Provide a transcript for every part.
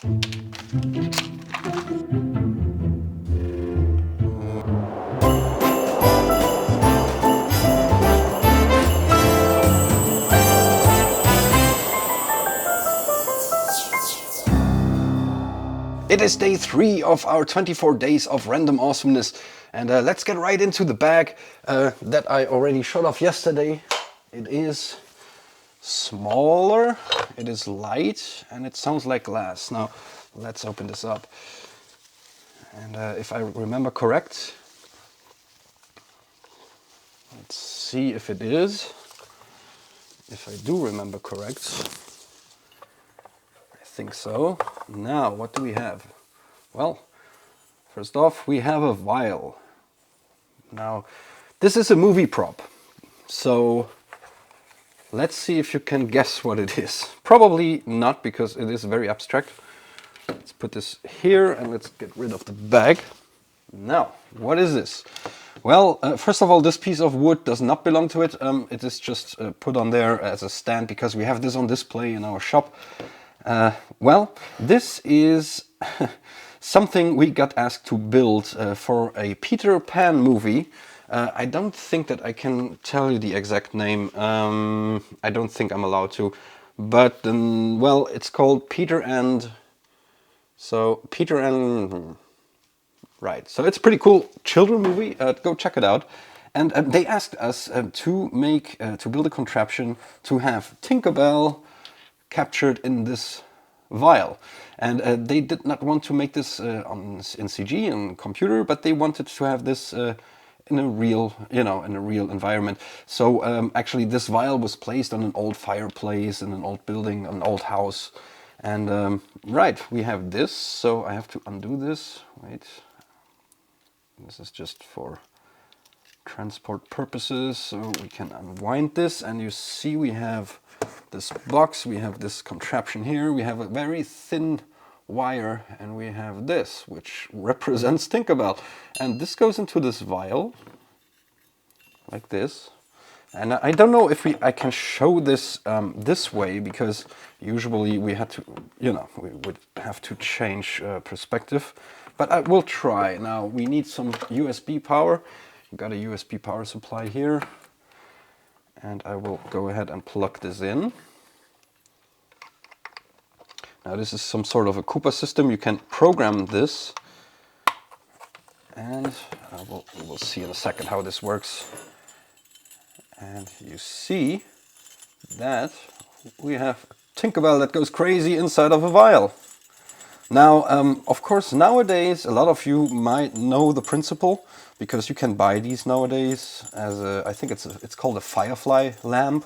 It is day 3 of our 24 days of random awesomeness, and let's get right into the bag that I already showed off yesterday. It is smaller, it is light, and it sounds like glass. Now let's open this up, and if I remember correct, let's see if it is. If I do remember correct, think so. Now, what do we have? Well, first off, we have a vial. Now, this is a movie prop, so let's see if you can guess what it is. Probably not, because it is very abstract. Let's put this here and let's get rid of the bag. Now, what is this? Well, first of all, this piece of wood does not belong to it. It is just put on there as a stand because we have this on display in our shop. Well, this is something we got asked to build for a Peter Pan movie. I don't think that I can tell you the exact name. I don't think I'm allowed to. But, well, it's called Peter and... So, Peter and... Right, so it's a pretty cool children movie. Go check it out. And they asked us to build a contraption to have Tinkerbell captured in this vial, and they did not want to make this in CG and computer, but they wanted to have this in a real, in a real environment. So actually, this vial was placed on an old fireplace in an old building, an old house, and right, we have this. So I have to undo this. Wait, this is just for transport purposes, so we can unwind this, and you see we have this box, we have this contraption here, we have a very thin wire, and we have this, which represents Tinkerbell. And this goes into this vial, like this. And I don't know if I can show this this way, because usually we had to, we would have to change perspective. But I will try. Now, we need some USB power. We've got a USB power supply here. And I will go ahead and plug this in. Now this is some sort of a Koopa system. You can program this. And we'll see in a second how this works. And you see that we have Tinkerbell that goes crazy inside of a vial. Now, of course, nowadays, a lot of you might know the principle, because you can buy these nowadays as I think it's called a Firefly lamp.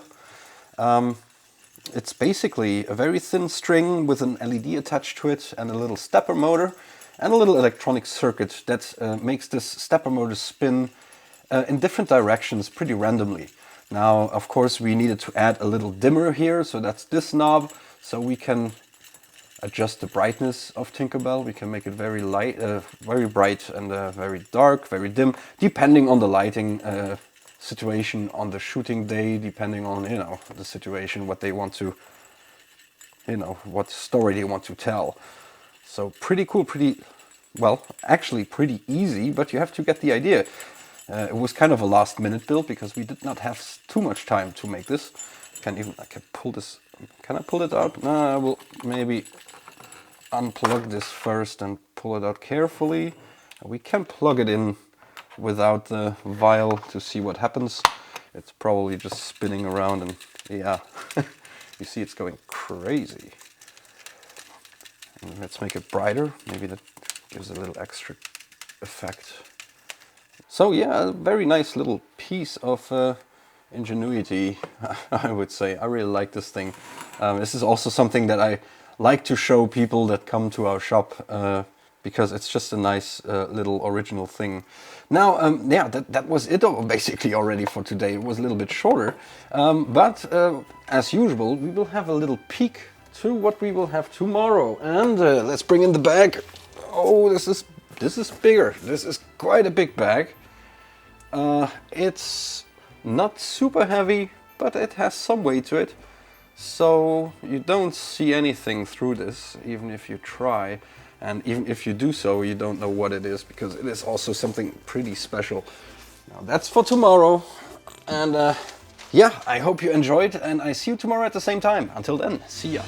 It's basically a very thin string with an LED attached to it and a little stepper motor and a little electronic circuit that makes this stepper motor spin in different directions pretty randomly. Now, of course, we needed to add a little dimmer here, so that's this knob, so we can adjust the brightness of Tinkerbell. We can make it very light, very bright, and very dark, very dim, depending on the lighting situation on the shooting day, depending on the situation, what they want to, what story they want to tell. So pretty cool, well, actually pretty easy, but you have to get the idea. It was kind of a last-minute build because we did not have too much time to make this. I can pull this. Can I pull it out? No, I will maybe unplug this first and pull it out carefully. We can plug it in without the vial to see what happens. It's probably just spinning around, and yeah, you see it's going crazy. And let's make it brighter. Maybe that gives a little extra effect. So yeah, a very nice little piece of ingenuity, I would say. I really like this thing. This is also something that I like to show people that come to our shop, because it's just a nice little original thing. Now, yeah, that was it basically already for today. It was a little bit shorter, but as usual, we will have a little peek to what we will have tomorrow. And let's bring in the bag. Oh, this is bigger. This is quite a big bag. It's not super heavy, but it has some weight to it. So you don't see anything through this, even if you try. And even if you do so, you don't know what it is, because it is also something pretty special. Now that's for tomorrow. And yeah, I hope you enjoyed, and I see you tomorrow at the same time. Until then, see ya.